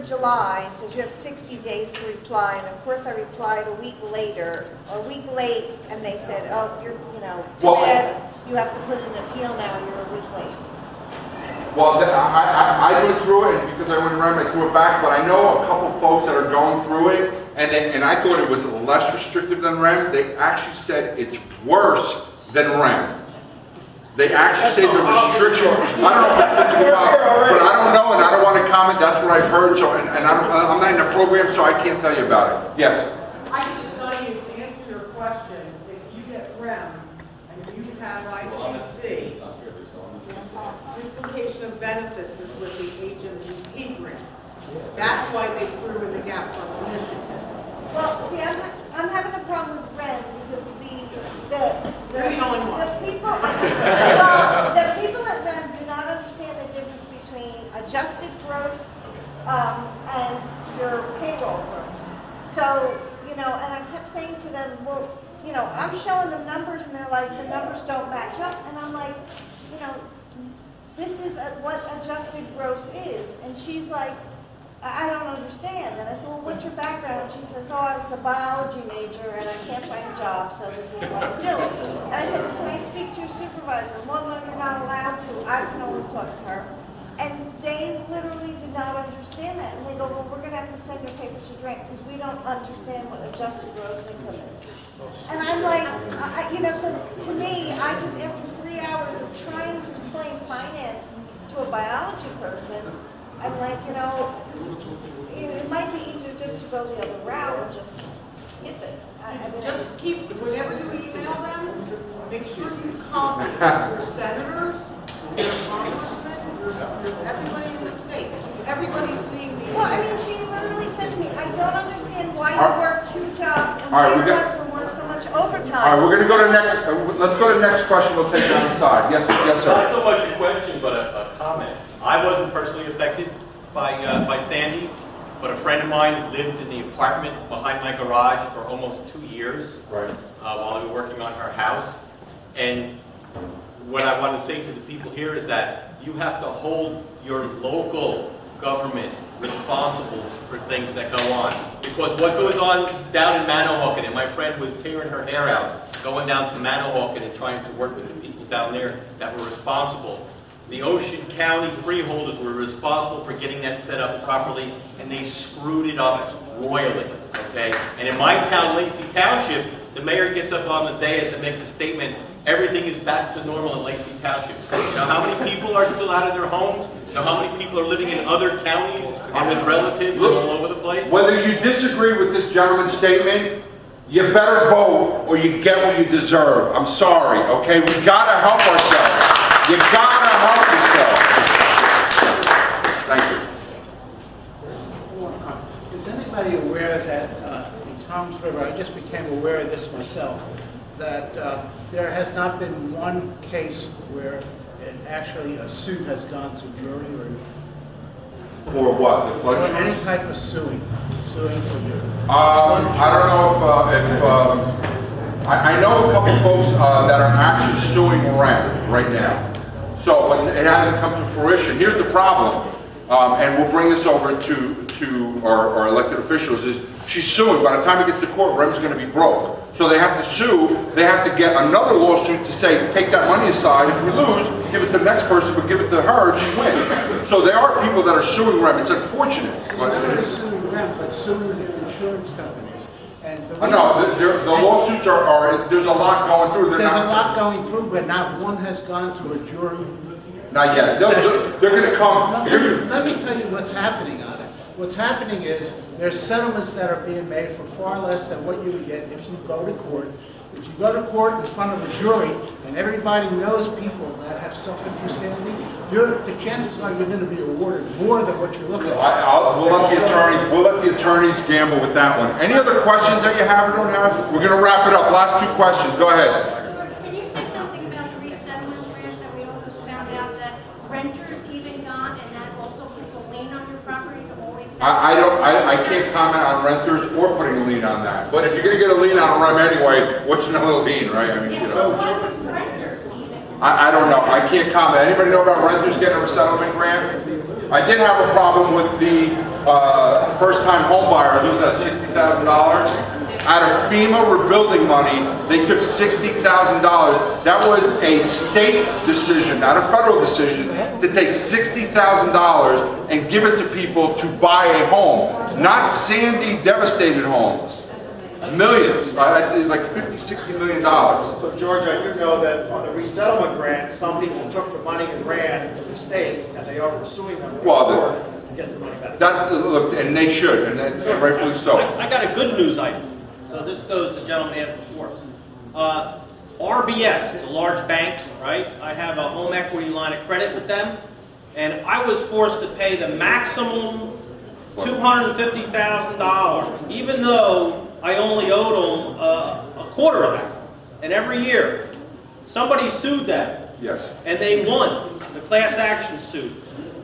July, it says you have 60 days to reply, and of course I replied a week later, or a week late, and they said, oh, you're, too bad, you have to put in an appeal now, you're a week late. Well, I went through it, and because I went around, I threw it back, but I know a couple folks that are going through it, and I thought it was less restrictive than REM. They actually said it's worse than REM. They actually say the restriction, I don't know if it's physical power, but I don't know, and I don't want to comment, that's what I've heard, so, and I'm not in the program, so I can't tell you about it. Yes? I can just tell you, to answer your question, if you get REM, and you have ICC, duplication of benefits is with the HMGP grant. That's why they threw in the gap fund initiative. Well, see, I'm having a problem with REM because You're the only one. the people at REM do not understand the difference between adjusted gross and your payroll gross. So, and I kept saying to them, well, I'm showing them numbers and they're like, the numbers don't match up. And I'm like, this is what adjusted gross is. And she's like, I don't understand. And I said, well, what's your background? And she says, oh, I was a biology major and I can't find a job, so this is what I'm doing. And I said, well, can I speak to your supervisor? Well, no, you're not allowed to. I can only talk to her. And they literally did not understand that. And they go, well, we're going to have to send your papers to Drake because we don't understand what adjusted gross income is. And I'm like, so to me, I just, after 3 hours of trying to explain finance to a biology person, I'm like, it might be easier just to go the other route and just skip it. Just keep, whenever you email them, make sure you copy your senators, your congressmen, everybody in the state. Everybody's seeing these. Well, she literally said to me, I don't understand why you work 2 jobs and why your husband works so much overtime. All right, we're going to go to next, let's go to the next question, we'll take it on the side. Yes, sir. Not so much a question, but a comment. I wasn't personally affected by Sandy, but a friend of mine lived in the apartment behind my garage for almost 2 years, Right. While we were working on her house. And what I want to say to the people here is that you have to hold your local government responsible for things that go on. Because what goes on down in Manahawkin, and my friend was tearing her hair out, going down to Manahawkin and trying to work with the people down there that were responsible. The Ocean County freeholders were responsible for getting that set up properly, and they screwed it up royally, okay? And in my town, Lacey Township, the mayor gets up on the dais and makes a statement, everything is back to normal in Lacey Township. Now, how many people are still out of their homes? Now, how many people are living in other counties and with relatives and all over the place? Whether you disagree with this gentleman's statement, you better vote or you get what you deserve. I'm sorry, okay? We gotta help ourselves. You gotta help yourself. Thank you. Is anybody aware that in Tom's River, I just became aware of this myself, that there has not been one case where actually a suit has gone to jury For what? The or flood? any type of suing for jury? I don't know if I know a couple folks that are actually suing REM right now. So, but it hasn't come to fruition. Here's the problem, and we'll bring this over to our elected officials, is she's suing. By the time it gets to court, REM's going to be broke. So they have to sue. They have to get another lawsuit to say, take that money aside. If we lose, give it to the next person, but give it to her if she wins. So there are people that are suing REM. It's unfortunate. Not only suing them, but suing their insurance companies. And No, the lawsuits are, there's a lot going through. there's a lot going through, but not one has gone to a jury. Not yet. They're going to come. Let me tell you what's happening on it. What's happening is there's settlements that are being made for far less than what you would get if you go to court. If you go to court in front of a jury and everybody knows people that have suffered through Sandy, the chances are you're going to be awarded more than what you're looking for. We'll let the attorneys gamble with that one. Any other questions that you have or don't have? We're going to wrap it up. Last 2 questions. Go ahead. Can you say something about the resettlement grant that we all just found out that renters even got, and that also puts a lien on your property to always have? I can't comment on renters or putting a lien on that. But if you're going to get a lien on a REM anyway, what's another lien, right? I mean, Yeah, so what was renters even? I don't know. I can't comment. Anybody know about renters getting a resettlement grant? I did have a problem with the first-time home buyers. What was that, $60,000? Out of FEMA rebuilding money, they took $60,000. That was a state decision, not a federal decision, to take $60,000 and give it to people to buy a home. Not Sandy devastated homes. Millions, like $50–60 million. So George, I do know that on the resettlement grant, some people took the money and ran to the state, and they are pursuing them to get the money back. Look, and they should, and rightfully so. I got a good news item. So this goes, the gentleman asked before. RBS, it's a large bank, right? I have a home equity line of credit with them, and I was forced to pay the maximum $250,000, even though I only owed them a quarter of that. And every year, somebody sued them. Yes. And they won the class action suit.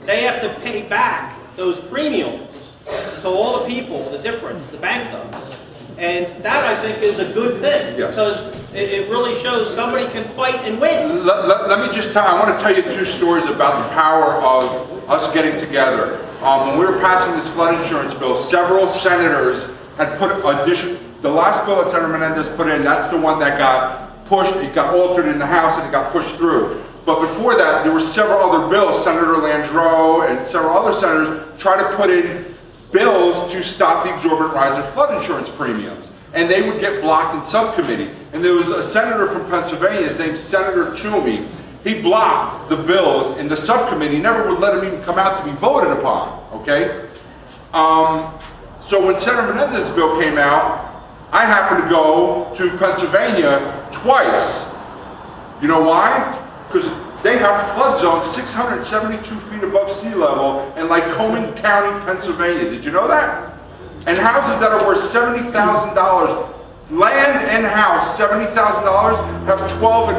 They have to pay back those premiums to all the people, the difference, the bank does. And that, I think, is a good thing. Yes. Because it really shows somebody can fight and win. Let me just tell, I want to tell you two stories about the power of us getting together. When we were passing this flood insurance bill, several senators had put the last bill that Senator Menendez put in, that's the one that got pushed, it got altered in the House and it got pushed through. But before that, there were several other bills, Senator Landreau and several other senators tried to put in bills to stop the exorbitant rise in flood insurance premiums. And they would get blocked in subcommittee. And there was a senator from Pennsylvania, his name's Senator Toomey. He blocked the bills in the subcommittee, never would let them even come out to be voted upon, okay? So when Senator Menendez's bill came out, I happened to go to Pennsylvania twice. You know why? Because they have flood zones 672 feet above sea level in Lycoming County, Pennsylvania. Did you know that? And houses that are worth $70,000, land and house, $70,000, have $12,000 and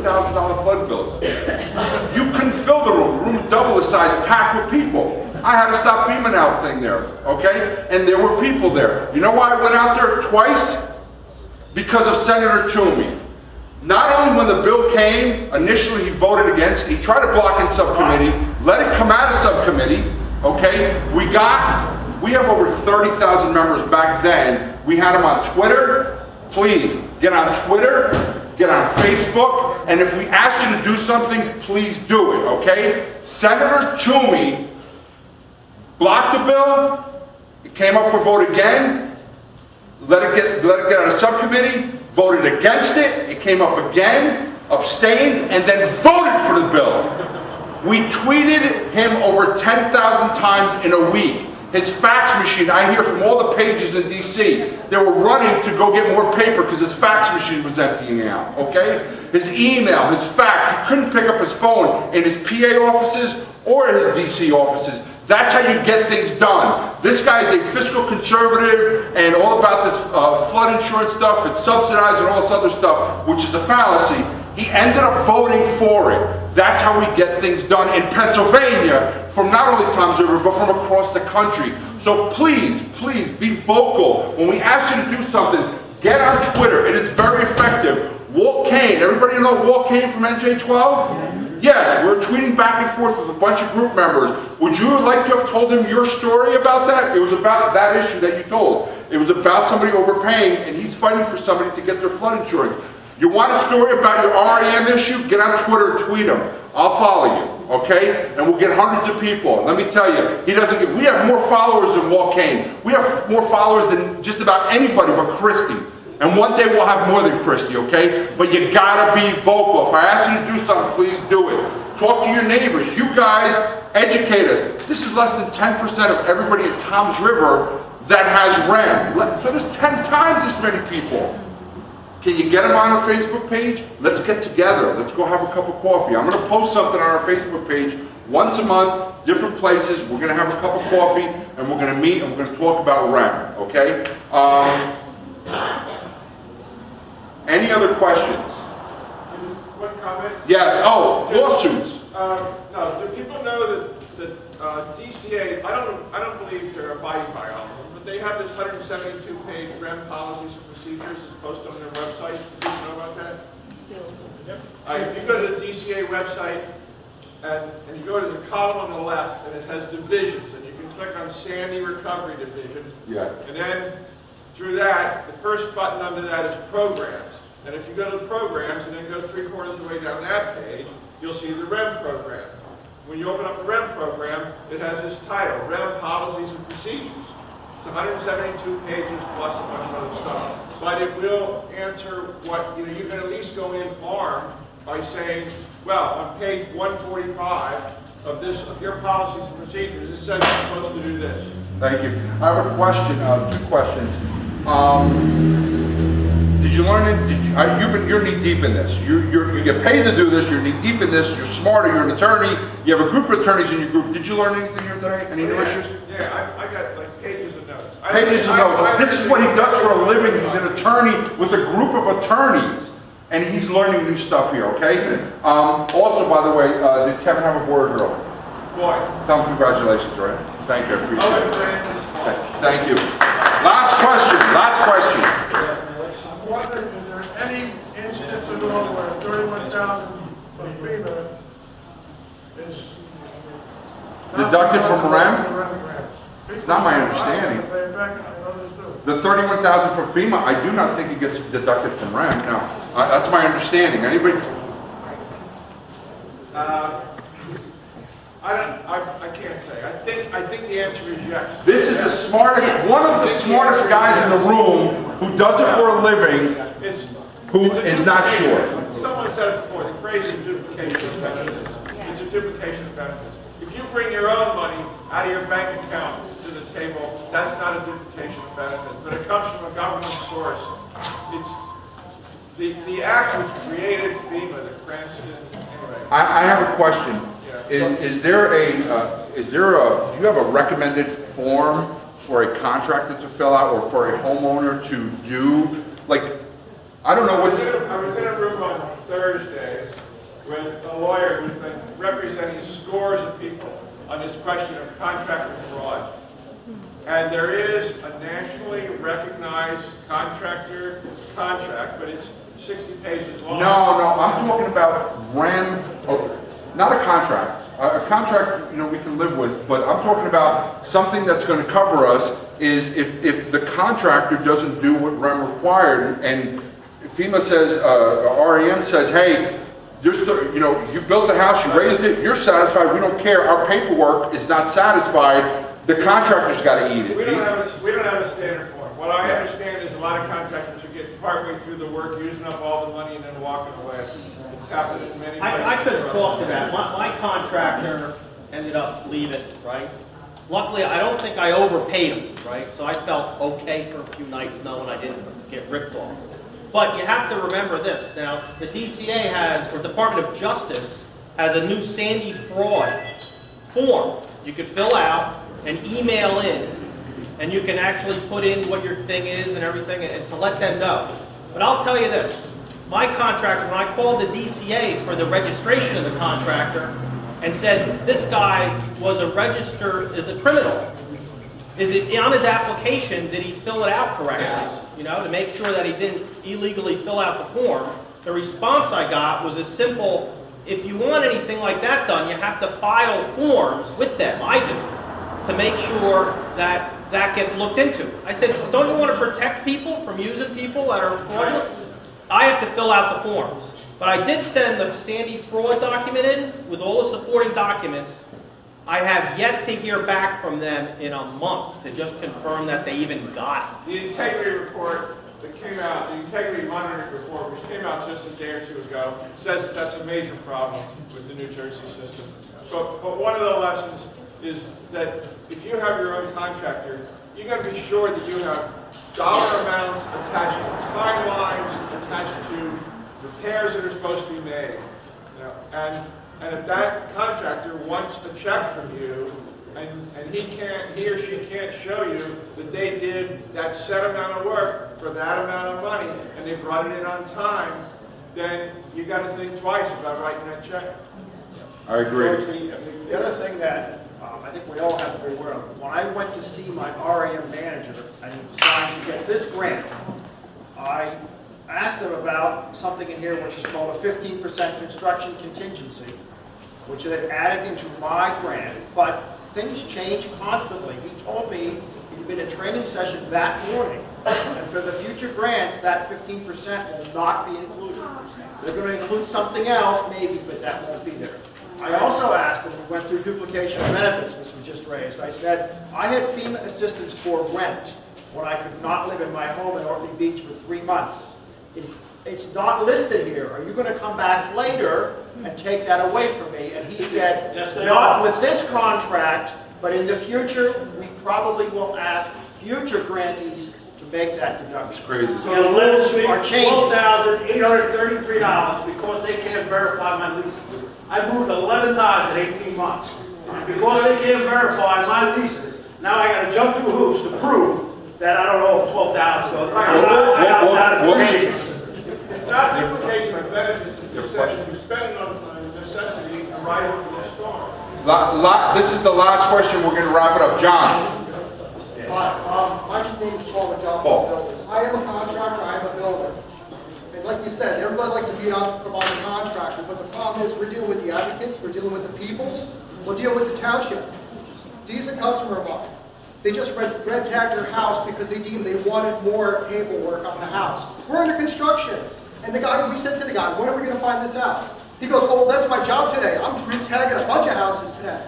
$15,000 flood bills. You couldn't fill the room double the size, packed with people. I had a StopFemaNow thing there, okay? And there were people there. You know why I went out there twice? Because of Senator Toomey. Not only when the bill came, initially he voted against, he tried to block in subcommittee, let it come out of subcommittee, okay? We have over 30,000 members back then. We had them on Twitter. Please, get on Twitter, get on Facebook, and if we asked you to do something, please do it, okay? Senator Toomey blocked the bill, it came up for vote again, let it get out of subcommittee, voted against it, it came up again, abstained, and then voted for the bill. We tweeted him over 10,000 times in a week. His fax machine, I hear from all the pages in DC, they were running to go get more paper because his fax machine was emptying out, okay? His email, his fax, you couldn't pick up his phone in his PA offices or his DC offices. That's how you get things done. This guy is a fiscal conservative and all about this flood insurance stuff, it's subsidized and all this other stuff, which is a fallacy. He ended up voting for it. That's how we get things done in Pennsylvania from not only Tom's River, but from across the country. So please, please be vocal. When we ask you to do something, get on Twitter. It is very effective. Walt Kane, everybody know Walt Kane from NJ12? Yes, we're tweeting back and forth with a bunch of group members. Would you like to have told him your story about that? It was about that issue that you told. It was about somebody overpaying, and he's fighting for somebody to get their flood insurance. You want a story about your RREM issue? Get on Twitter and tweet him. I'll follow you, okay? And we'll get hundreds of people. Let me tell you, we have more followers than Walt Kane. We have more followers than just about anybody but Christie. And one day we'll have more than Christie, okay? But you gotta be vocal. If I ask you to do something, please do it. Talk to your neighbors. You guys educate us. This is less than 10% of everybody in Tom's River that has RREM. So there's 10 times this many people. Can you get them on our Facebook page? Let's get together. Let's go have a cup of coffee. I'm going to post something on our Facebook page once a month, different places. We're going to have a cup of coffee, and we're going to meet, and we're going to talk about RREM, okay? Any other questions? Just one comment. Yes. Oh, lawsuits. No, do people know that DCA, I don't believe they're abiding by all of them, but they have this 172-page RREM policies and procedures that's posted on their website. Do you know about that? If you go to the DCA website, and you go to the column on the left, and it has divisions, and you can click on Sandy Recovery Division. Yeah. And then through that, the first button under that is Programs. And if you go to Programs and then go 3/4 of the way down that page, you'll see the RREM program. When you open up the RREM program, it has this title, RREM Policies and Procedures. It's 172 pages plus a bunch of other stuff. But it will answer what, you can at least go in armed by saying, well, on page 145 of your policies and procedures, it says you're supposed to do this. Thank you. I have a question, 2 questions. Did you learn it? You're knee deep in this. You get paid to do this. You're knee deep in this. You're smarter. You're an attorney. You have a group of attorneys in your group. Did you learn anything here today? Any new issues? Yeah, I got like pages of notes. Pages of notes. This is what he does for a living. He's an attorney with a group of attorneys, and he's learning new stuff here. Okay. Also, by the way, did Kevin have a boy or girl? Boy. Tell him congratulations, right? Thank you. I appreciate it. Francis. Thank you. Last question. Last question. I'm wondering, is there any instance at all where 31,000 from FEMA is Deducted from RREM? It's not my understanding. The 31,000 from FEMA, I do not think it gets deducted from RREM. No, that's my understanding. Anybody? I can't say. I think the answer is yes. This is the smartest, one of the smartest guys in the room who does it for a living, who is not sure. Someone said it before. The phrase is duplication of benefits. It's a duplication of benefits. If you bring your own money out of your bank account to the table, that's not a duplication of benefits. But it comes from a government source. It's the act which created FEMA, the Cranston. Anyway. I have a question. Is there a, do you have a recommended form for a contractor to fill out or for a homeowner to do? Like, I don't know what. I was in a room on Thursday with a lawyer who's been representing scores of people on this question of contractor fraud. And there is a nationally recognized contractor contract, but it's 60 pages long. No, I'm talking about RREM, not a contract. A contract, we can live with, but I'm talking about something that's going to cover us is if the contractor doesn't do what RREM required, and FEMA says, RREM says, hey, you built the house, you raised it, you're satisfied, we don't care, our paperwork is not satisfied, the contractor's got to eat it. We don't have a standard form. What I understand is a lot of contractors who get partway through the work, using up all the money and then walking away. It's happened in many places. I couldn't talk to that. My contractor ended up leaving, right? Luckily, I don't think I overpaid him, right? So I felt okay for a few nights knowing I didn't get ripped off. But you have to remember this. Now, the DCA has, or Department of Justice, has a new Sandy fraud form you can fill out and email in, and you can actually put in what your thing is and everything and to let them know. But I'll tell you this. My contractor, when I called the DCA for the registration of the contractor and said, this guy was is a criminal. Is it on his application, did he fill it out correctly? To make sure that he didn't illegally fill out the form. The response I got was as simple, if you want anything like that done, you have to file forms with them, I do, to make sure that that gets looked into. I said, don't you want to protect people from using people that are fraudulent? I have to fill out the forms. But I did send the Sandy fraud document in with all the supporting documents. I have yet to hear back from them in a month to just confirm that they even got it. The integrity report that came out, the integrity monitoring report, which came out just a day or two ago, says that that's a major problem with the New Jersey system. But one of the lessons is that if you have your own contractor, you got to be sure that you have dollar amounts attached to timelines, attached to repairs that are supposed to be made. And if that contractor wants a check from you, and he or she can't show you that they did that set amount of work for that amount of money, and they brought it in on time, then you got to think twice about writing that check. I agree. The other thing that I think we all have to be aware of, when I went to see my RREM manager and decided to get this grant, I asked them about something in here which is called a 15% construction contingency, which they've added into my grant, but things change constantly. He told me he'd been in a training session that morning, and for the future grants, that 15% will not be included. They're going to include something else, maybe, but that won't be there. I also asked, and we went through duplication of benefits, which was just raised. I said, I had FEMA assistance for rent when I could not live in my home in Ortley Beach for 3 months. It's not listed here. Are you going to come back later and take that away from me? And he said, not with this contract, but in the future, we probably will ask future grantees to make that deduction. It's crazy. So the rules are changing. $12,833 because they can't verify my leases. I moved 11 times in 18 months. And because they can't verify my leases, now I gotta jump through hoops to prove that I don't owe $12,000. So It's not duplication of benefits, it's just that you're spending on necessity to ride over the storm. This is the last question, we're gonna wrap it up. John? Hi, my name is Paul McDonald. I am a contractor, I am a builder. And like you said, everybody likes to beat up about the contractor, but the problem is we're dealing with the advocates, we're dealing with the peoples, we're dealing with the township. Dee's a customer of mine. They just red tagged their house because they deemed they wanted more paperwork on the house. We're under construction. And the guy, we said to the guy, when are we going to find this out? He goes, oh, that's my job today. I'm re-tagging a bunch of houses today.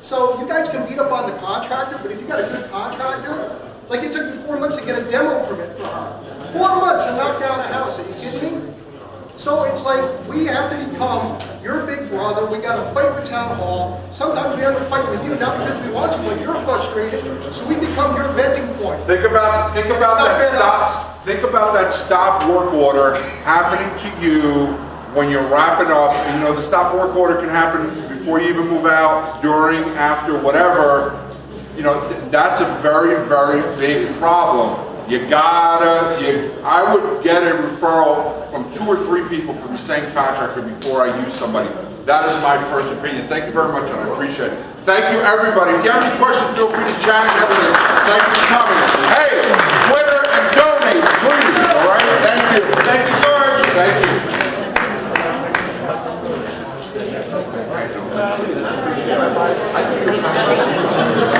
So you guys can beat up on the contractor, but if you got a good contractor, like it took me 4 months to get a demo permit for her. 4 months to knock down a house, are you kidding me? So it's like, we have to become your big brother, we got to fight with town hall. Sometimes we have to fight with you, not because we want to, but you're frustrated, so we become your venting point. Think about that stop work order happening to you when you're wrapping up. You know, the stop work order can happen before you even move out, during, after, whatever. You know, that's a very, very big problem. I would get a referral from 2 or 3 people from the same contractor before I use somebody. That is my personal opinion. Thank you very much, and I appreciate it. Thank you, everybody. If you have any questions, feel free to chat and everything. Thank you for coming. Hey, Twitter and donate, please. All right? Thank you. Thank you, George. Thank you.